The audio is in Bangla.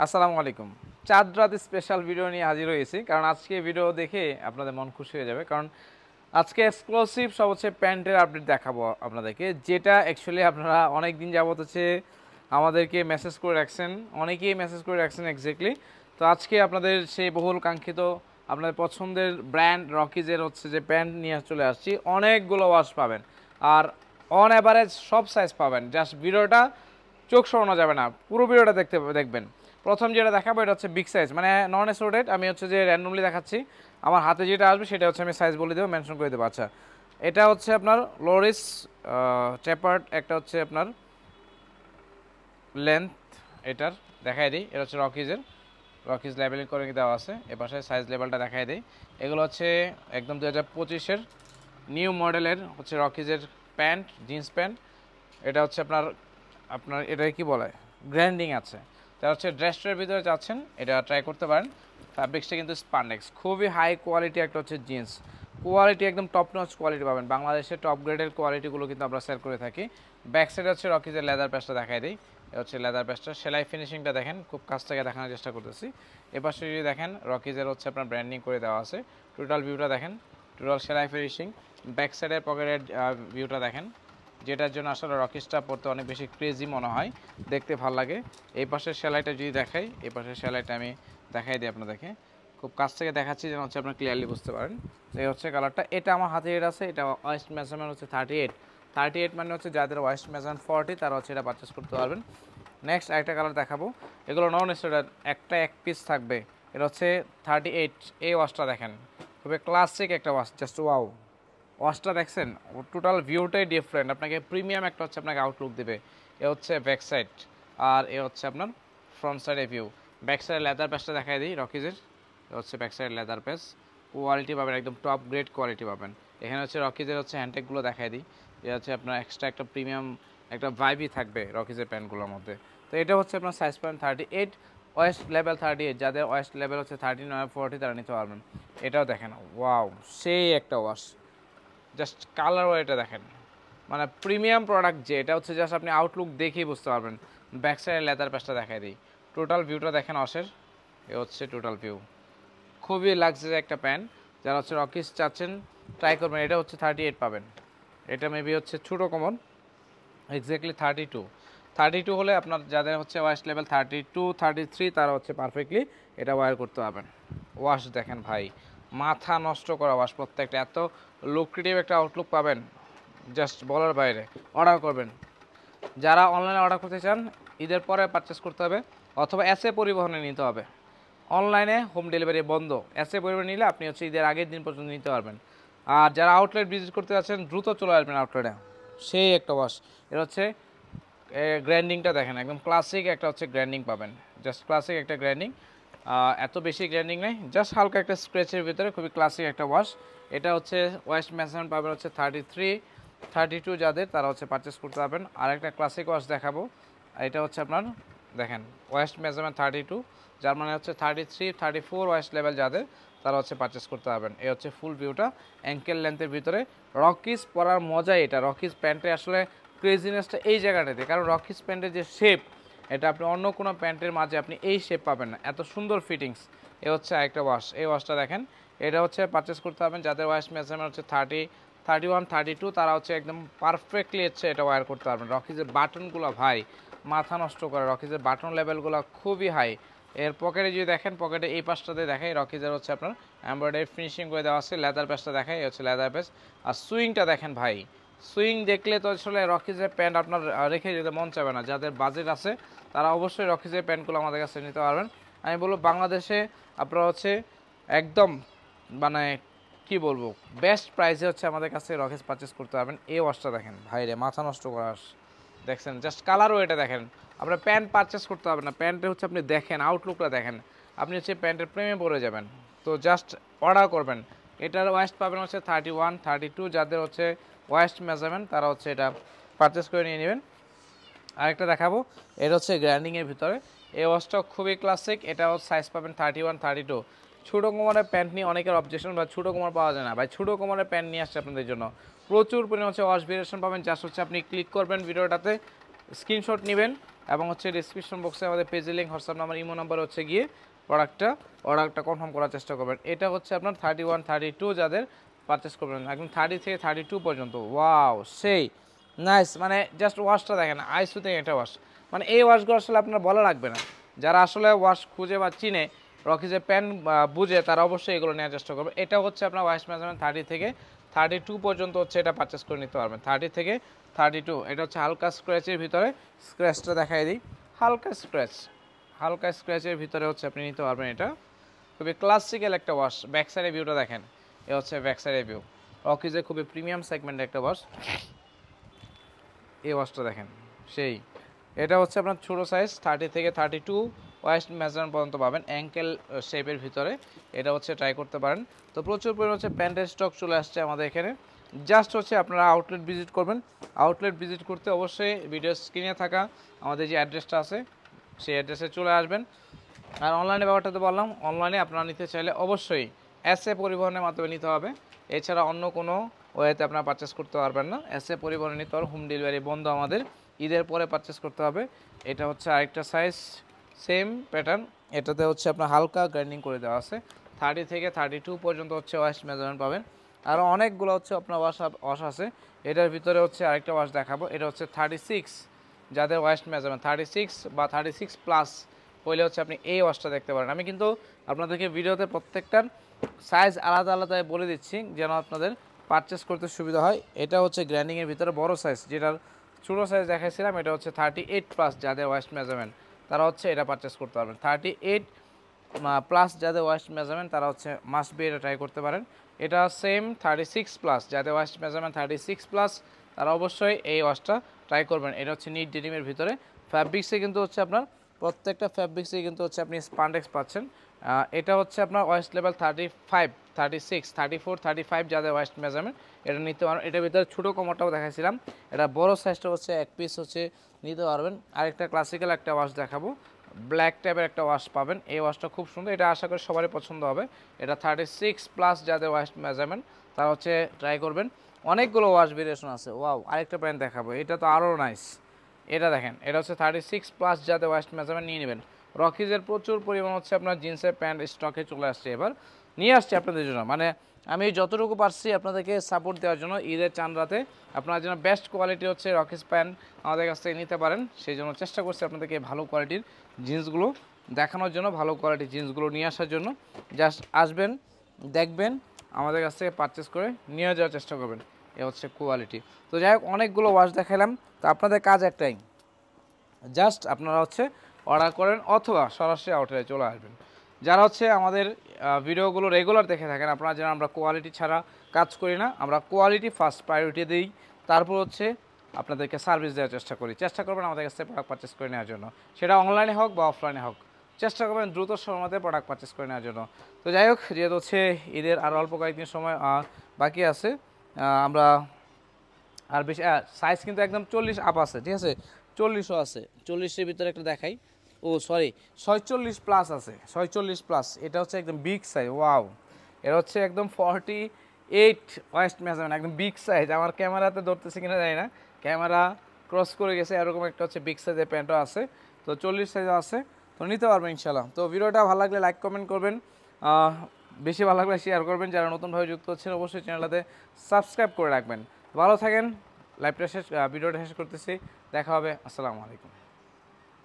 আসসালামু আলাইকুম। চাঁদ রাত স্পেশাল ভিডিও নিয়ে হাজির হয়েছি। কারণ আজকে ভিডিও দেখে আপনাদের মন খুশি হয়ে যাবে। কারণ আজকে এক্সক্লুসিভ সব হচ্ছে প্যান্টের আপডেট দেখাবো আপনাদেরকে। যেটা অ্যাকচুয়ালি আপনারা অনেক দিন যাবত হচ্ছে আমাদেরকে মেসেজ করে রাখছেন। অনেকেই মেসেজ করে রাখছেন এক্স্যাক্টলি। তো আজকে আপনাদের সেই বহুল কাঙ্ক্ষিত আপনাদের পছন্দের ব্র্যান্ড রকিজের হচ্ছে যে প্যান্ট নিয়ে চলে আসছি। অনেকগুলো ওয়াশ পাবেন। আর অন অ্যাভারেজ সব সাইজ পাবেন। জাস্ট ভিডিওটা চোখ সরানো যাবে না, পুরো ভিডিওটা দেখবেন। প্রথম যেটা দেখাবো এটা হচ্ছে বিগ সাইজ, মানে নন অ্যাসর্টেড। আমি হচ্ছে যে র্যান্ডমলি দেখাচ্ছি। আমার হাতে যেটা আসবে সেটা হচ্ছে আমি সাইজ বলে দেবো, মেনশন করে দেবো। আচ্ছা, এটা হচ্ছে আপনার লোরিস টেপার্ড, একটা হচ্ছে আপনার লেন্থ, এটার দেখাই দিই। এটা হচ্ছে রকিজ লেবেলিং করে দেওয়া আছে। এপাশে সাইজ লেভেলটা দেখাই দিই। এগুলো হচ্ছে একদম 2025-এর নিউ মডেলের হচ্ছে রকিজের প্যান্ট, জিন্স প্যান্ট। এটা হচ্ছে আপনার আপনার এটা কি বলে, গ্র্যান্ডিং আছে। তার হচ্ছে ড্রেসটার ভিতরে যাচ্ছেন, এটা ট্রাই করতে পারেন। ফ্যাব্রিক্সটা কিন্তু স্পান্ডেক্স, খুবই হাই কোয়ালিটি একটা হচ্ছে জিন্স। কোয়ালিটি একদম টপ নচ কোয়ালিটি পাবেন। বাংলাদেশের টপ গ্রেডের কোয়ালিটিগুলো কিন্তু আমরা সেল করে থাকি। ব্যাক সাইড হচ্ছে রকিজের লেদার প্যাচটা দেখাই দিই। এটা হচ্ছে লেদার প্যাচটা, সেলাই ফিনিশিংটা দেখেন, খুব কাছ থেকে দেখানোর চেষ্টা করতেছি। এপাশে যদি দেখেন রকিজের হচ্ছে আপনার ব্র্যান্ডিং করে দেওয়া আছে। টোটাল ভিউটা দেখেন, টোটাল সেলাই ফিনিশিং। ব্যাক সাইডের পকেটের ভিউটা দেখেন, যেটার জন্য আসলে রকিজটা পরতে অনেক বেশি ক্রেজি মনে হয়, দেখতে ভাল লাগে। এই পাশের সেলাইটা যদি দেখাই, এই পাশের সেলাইটা আমি দেখাই দিই আপনাদেরকে। খুব কাছ থেকে দেখাচ্ছি যেন হচ্ছে আপনার ক্লিয়ারলি বুঝতে পারেন। এই হচ্ছে কালারটা। এটা আমার হাতে এটা আছে, এটা ওয়েস্ট মেজারমেন্ট হচ্ছে 38 মানে হচ্ছে যাদের ওয়েস্ট মেজারমেন্ট 40 তারা হচ্ছে এটা পারচেস করতে পারবেন। নেক্সট আরেকটা কালার দেখাবো। এগুলো নন স্ট্যান্ডার্ড, একটা এক পিস থাকবে। এটা হচ্ছে 38। এই ওয়াশটা দেখেন, খুবই ক্লাসিক একটা ওয়াশ, জাস্ট ওয়াও। ওয়াশটা দেখছেন, টোটাল ভিউটাই ডিফারেন্ট, আপনাকে প্রিমিয়াম একটা হচ্ছে আপনাকে আউটলুক দেবে। এ হচ্ছে ব্যাক সাইড, আর এ হচ্ছে আপনার ফ্রন্ট সাইডে ভিউ। ব্যাক সাইডে লেদার প্যাচটা দেখাই দিই রকিজের। এ হচ্ছে ব্যাক সাইড লেদার প্যাচ, কোয়ালিটি পাবেন একদম টপ গ্রেড কোয়ালিটি পাবেন। এখানে হচ্ছে রকিজের হচ্ছে হ্যান্ডটেকগুলো দেখাই দিই। এ হচ্ছে আপনার এক্সট্রা একটা প্রিমিয়াম একটা ভাইবই থাকবে রকিজের প্যান্টগুলোর মধ্যে। তো এটা হচ্ছে আপনার সাইজ পাবেন 38, ওয়েস্ট লেভেল 38। যাদের ওয়েস্ট লেভেল হচ্ছে 39-40 তারা নিতে পারবেন। এটাও দেখেন, ওয়াও, সেই একটা ওয়াশ। জাস্ট কালার এটা দেখেন, মানে প্রিমিয়াম প্রোডাক্ট। যে এটা হচ্ছে জাস্ট আপনি আউটলুক দেখেই বুঝতে পারবেন। ব্যাক সাইডের লেদার প্যাচটা দেখাই দিই। টোটাল ভিউটা দেখেন অসের। এ হচ্ছে টোটাল ভিউ, খুবই লাক্সারি একটা প্যান্ট। যারা হচ্ছে রকিস চাচ্ছেন ট্রাই করবেন। এটা হচ্ছে 38 পাবেন। এটা মেবি হচ্ছে ছোটো কমন, এক্স্যাক্টলি 32 হলে আপনার যাদের হচ্ছে ওয়াশ লেভেল 32-33 তারা হচ্ছে পারফেক্টলি এটা ওয়্যার করতে পারবেন। ওয়াশ দেখেন ভাই, মাথা নষ্ট করা ওয়াশ, প্রত্যেকটা এত লুক্রেটিভ একটা আউটলুক পাবেন, জাস্ট বলার বাইরে। অর্ডার করবেন, যারা অনলাইনে অর্ডার করতে চান ঈদের পরে পারচেস করতে হবে, অথবা এসএ পরিবহনে নিতে হবে। অনলাইনে হোম ডেলিভারি বন্ধ, এসএ পরিবহনে নিলে আপনি হচ্ছে ঈদের আগের দিন পর্যন্ত নিতে পারবেন। আর যারা আউটলেট ভিজিট করতে যাচ্ছেন দ্রুত চলে আসবেন আউটলেটে। সেই একটা ওয়াশ। এটা হচ্ছে গ্র্যান্ডিংটা দেখেন, একদম ক্লাসিক একটা হচ্ছে গ্র্যান্ডিং পাবেন, জাস্ট ক্লাসিক একটা গ্র্যান্ডিং। এত বেশি গ্র্যান্ডিং নেই, জাস্ট হালকা একটা স্ক্র্যাচের ভিতরে খুবই ক্লাসিক একটা ওয়াশ। এটা হচ্ছে ওয়েস্ট মেজারমেন্ট পাবেন হচ্ছে 33-32, যাদের তারা হচ্ছে পারচেস করতে পারবেন। আর একটা ক্লাসিক ওয়াশ দেখাবো, এটা হচ্ছে আপনার দেখেন ওয়েস্ট মেজারমেন্ট 32, যার মানে হচ্ছে 33-34 ওয়েস্ট লেভেল যাদের তারা হচ্ছে পারচেস করতে পারবেন। এই হচ্ছে ফুল ভিউটা অ্যাঙ্কেল লেন্থের ভিতরে। রকিজ পরার মজাই এটা, রকিজ প্যান্টে আসলে ক্রেজিনেসটা এই জায়গাটাতে। কারণ রকিজ প্যান্টের যে শেপ, এটা আপনি অন্য কোনো প্যান্টের মাঝে আপনি এই শেপ পাবেন না, এত সুন্দর ফিটিংস। এ হচ্ছে আরেকটা ওয়াশ, এই ওয়াশটা দেখেন। এটা হচ্ছে পারচেস করতে পারবেন যাদের ওয়াশ মেজারমেন্ট হচ্ছে 30, 31-32, তারা হচ্ছে একদম পারফেক্টলি হচ্ছে এটা ওয়্যার করতে পারবেন। রকিজের বাটনগুলো ভাই মাথা নষ্ট করে, রকিজের বাটন লেভেলগুলো খুবই হাই। এর পকেটে যদি দেখেন, পকেটে এই পাশটাতে দেখাই রকিজের হচ্ছে আপনার এমব্রয়ডারি ফিনিশিং করে দেওয়া আছে। লেদার প্যাচটা দেখাই, এই হচ্ছে লেদার প্যাচ। আর সুইংটা দেখেন ভাই, সুইং দেখলে তো আসলে রকিজের প্যান্ট আপনার রেখে যেতে মন চাবে না। যাদের বাজেট আছে তারা অবশ্যই রকিজের প্যান্টগুলো আমাদের কাছে নিতে পারবেন। আমি বলবো বাংলাদেশে আপনারা হচ্ছে একদম মানে কি বলবো বেস্ট প্রাইসে হচ্ছে আমাদের কাছে রকিজ পারচেস করতে পারবেন। এই ওয়াশটা দেখেন ভাই রে, মাথা নষ্ট করা দেখছেন, জাস্ট কালারও এটা দেখেন। আপনার প্যান্ট পারচেস করতে হবে না, প্যান্টে হচ্ছে আপনি দেখেন আউটলুকটা দেখেন, আপনি হচ্ছে প্যান্টের প্রেমে পড়ে যাবেন। তো জাস্ট অর্ডার করবেন। এটার ওয়েস্ট পাবেন হচ্ছে 31-32, যাদের হচ্ছে ওয়েস্ট মেজারমেন্ট তারা হচ্ছে এটা পারচেস করে নিয়ে নেবেন। আরেকটা দেখাবো, এটা হচ্ছে গ্র্যান্ডিংয়ের ভিতরে। এই ওয়াশটাও খুবই ক্লাসিক, এটাও সাইজ পাবেন 31-32। ছোটো কোমরের প্যান্ট নিয়ে অনেকের অবজেকশন, বা ছোটো কোমর পাওয়া যায় না ভাই, ছোটো কোমরের প্যান্ট নিয়ে আসছে আপনাদের জন্য। প্রচুর পরিমাণে হচ্ছে ওয়াশ ভেরিয়েশন পাবেন, জাস্ট হচ্ছে আপনি ক্লিক করবেন ভিডিওটাতে, স্ক্রিনশট নেবেন, এবং হচ্ছে ডিসক্রিপশন বক্সে আমাদের পেজের link, WhatsApp number, imo number হচ্ছে গিয়ে অর্ডারটা কনফার্ম করার চেষ্টা করবেন। এটা হচ্ছে আপনার 31 32 যাদের পারচেস করবেন, একদম 30 থেকে 32 পর্যন্ত। ওয়াও সেই নাইস, মানে জাস্ট ওয়াশটা দেখেন, আইসুতে এটা ওয়াশ, মানে এই ওয়াশগুলো আসলে আপনার বলা লাগবে না, যারা আসলে ওয়াশ খুঁজে বা চিনে রকিজের প্যান্ট বুঝে তারা অবশ্যই এগুলো নেওয়ার চেষ্টা করবে। এটা হচ্ছে আপনার ওয়াশ মেজারমেন্ট 30 থেকে 32 পর্যন্ত হচ্ছে, এটা পারচেস করে নিতে পারবেন 30 থেকে 32। এটা হচ্ছে হালকা স্ক্র্যাচের ভিতরে, স্ক্র্যাচটা দেখাই দিই, হালকা স্ক্র্যাচের ভিতরে হচ্ছে আপনি নিতে পারবেন। এটা খুবই ক্লাসিক্যাল একটা ওয়াশ। ব্যাক সাইডের ভিউটা দেখেন, এ হচ্ছে ব্যাক সাইডের ভিউ। রকিজের খুবই প্রিমিয়াম সেগমেন্টের একটা ওয়াশ, এই ওয়াশটা দেখেন সেই। এটা হচ্ছে আপনার ছোটো সাইজ 30 থেকে 32 ওয়েস্ট মেজারমেন্ট পর্যন্ত পাবেন, অ্যাঙ্কেল শেপের ভিতরে। এটা হচ্ছে ট্রাই করতে পারেন। তো প্রচুর পরিমাণ হচ্ছে প্যান্টের স্টক চলে আসছে আমাদের এখানে, জাস্ট হচ্ছে আপনারা আউটলেট ভিজিট করবেন। আউটলেট ভিজিট করতে অবশ্যই ভিডিও স্ক্রিনে থাকা আমাদের যে অ্যাড্রেসটা আছে সেই অ্যাড্রেসে চলে আসবেন। আর অনলাইনে ব্যাপারটা তো বললাম, অনলাইনে আপনারা নিতে চাইলে অবশ্যই এসএ পরিবহনের মাধ্যমে নিতে হবে, এছাড়া অন্য কোনো ওয়েতে আপনারা পারচেস করতে পারবেন না। এসএ পরিবহনে নিতে হবে, হোম ডেলিভারি বন্ধ আমাদের, ঈদের পরে পারচেস করতে হবে। এটা হচ্ছে আরেকটা সাইজ, সেম প্যাটার্ন, এটাতে হচ্ছে আপনার হালকা গ্রাইন্ডিং করে দেওয়া আছে। 30 থেকে 32 পর্যন্ত হচ্ছে ওয়াশ মেজারমেন্ট পাবেন। আরও অনেকগুলো হচ্ছে আপনার ওয়াশ আছে। এটার ভিতরে হচ্ছে আরেকটা ওয়াশ দেখাবো, এটা হচ্ছে 36 যাদের ওয়াশ মেজারমেন্ট 36 বা 36 প্লাস হইলে হচ্ছে আপনি এই ওয়াশটা দেখতে পারেন। আমি কিন্তু আপনাদেরকে ভিডিওতে প্রত্যেকটার সাইজ আলাদা আলাদা বলে দিচ্ছি যেন আপনাদের পারচেস করতে সুবিধা হয়। এটা হচ্ছে গ্রাইন্ডিংয়ের ভিতরে বড় সাইজ, যেটার ছোটো সাইজ দেখাইছিলাম এটা হচ্ছে 38 প্লাস যাদের ওয়াস্ট মেজারমেন্ট তারা হচ্ছে এটা পারচেস করতে পারবেন। 38 প্লাস যাদের ওয়াস্ট মেজারমেন্ট তারা হচ্ছে মাস্ট বি এটা ট্রাই করতে পারেন। এটা সেম 36 প্লাস যাদের ওয়াস্ট মেজারমেন্ট 36 প্লাস তারা অবশ্যই এই ওয়াশটা ট্রাই করবেন। এটা হচ্ছে নিট ডেনিমের ভিতরে, ফ্যাব্রিক্সে কিন্তু হচ্ছে আপনার প্রত্যেকটা ফ্যাব্রিক্সে কিন্তু হচ্ছে আপনি স্পান্ডেক্স পাচ্ছেন। এটা হচ্ছে আপনার ওয়েস্ট লেভেল 35 36 34 35 যাদের ওয়েস্ট মেজারমেন্ট এটা নিতে পারেন। এটার ভিতরে ছোটো কমরটাও দেখাইছিলাম, এটা বড় সাইজটা হচ্ছে এক পিস হচ্ছে নিতে পারবেন। আরেকটা ক্লাসিক্যাল একটা ওয়াশ দেখাবো, ব্ল্যাক টাইপের একটা ওয়াশ পাবেন, এই ওয়াশটা খুব সুন্দর, এটা আশা করি সবারই পছন্দ হবে। এটা 36 প্লাস যাদের ওয়েস্ট মেজারমেন্ট তারা হচ্ছে ট্রাই করবেন। অনেকগুলো ওয়াশ ভেরিয়েশন আছে। ওয়াও, আরেকটা প্যান্ট দেখাবো, এটা তো আরও নাইস, এটা দেখেন, এটা হচ্ছে 36 প্লাস যাদের ওয়েস্ট মেজারমেন্ট নিয়ে নেবেন। রকিজের প্রচুর পরিমাণ হচ্ছে আপনার জিন্সের প্যান্ট স্টকে চলে আসছে, এবার নিয়ে আসছে আপনাদের জন্য, মানে আমি যতটুকু পারছি আপনাদেরকে সাপোর্ট দেওয়ার জন্য। ঈদের চাঁদ রাতে আপনার জন্য বেস্ট কোয়ালিটি হচ্ছে রকিজ প্যান্ট আমাদের কাছ থেকে নিতে পারেন, সেই জন্য চেষ্টা করছি আপনাদেরকে ভালো কোয়ালিটির জিন্সগুলো দেখানোর জন্য, ভালো কোয়ালিটির জিন্সগুলো নিয়ে আসার জন্য। জাস্ট আসবেন, দেখবেন, আমাদের কাছ থেকে পারচেস করে নিয়ে যাওয়ার চেষ্টা করবেন, এ হচ্ছে কোয়ালিটি। তো যাই হোক, অনেকগুলো ওয়াশ দেখালাম, তো আপনাদের কাজ একটাই, জাস্ট আপনারা হচ্ছে অর্ডার করেন অথবা সরাসরি আউটলেটে চলে আসবেন। যারা হচ্ছে আমাদের ভিডিওগুলো রেগুলার দেখে থাকেন আপনারা যেন, আমরা কোয়ালিটি ছাড়া কাজ করি না, আমরা কোয়ালিটি ফার্স্ট প্রায়োরিটি দিই, তারপর হচ্ছে আপনাদেরকে সার্ভিস দেওয়ার চেষ্টা করি। চেষ্টা করবেন আমাদের কাছ থেকে প্রোডাক্ট পারচেস করে নেওয়ার জন্য, সেটা অনলাইনে হোক বা অফলাইনে হোক, চেষ্টা করবেন দ্রুত সময়ের মধ্যে প্রোডাক্ট পারচেস করে নেওয়ার জন্য। তো যাই হোক, যেহেতু হচ্ছে ঈদের আরও অল্প কয়েকদিন সময় বাকি আছে, আমরা আর বেশি সাইজ কিন্তু একদম 40 আপ আছে, ঠিক আছে, 40ও আছে, 40-এর ভিতরে একটা দেখাই, ও সরি 46 প্লাস আছে, 46 প্লাস, এটা হচ্ছে একদম বিগ সাইজ। ওয়াও, এটা হচ্ছে একদম 48 ওয়েস্ট মেজারমেন্ট, একদম বিগ সাইজ। আমার ক্যামেরাতে ধরতেছে কিনা জানি না, ক্যামেরা ক্রস করে গেছে, এরকম একটা হচ্ছে বিগ সাইজের প্যান্টও আছে। তো 40 সাইজও আছে, তো নিতে পারবেন ইনশাল্লাহ। তো ভিডিওটা ভালো লাগলে লাইক কমেন্ট করবেন, বেশি ভালো লাগলে শেয়ার করবেন। যারা নতুনভাবে যুক্ত হচ্ছেন অবশ্যই চ্যানেলটাতে সাবস্ক্রাইব করে রাখবেন। ভালো থাকেন, লাইভটা শেষ, ভিডিওটা শেষ করতেছি, দেখা হবে, আসসালামু আলাইকুম।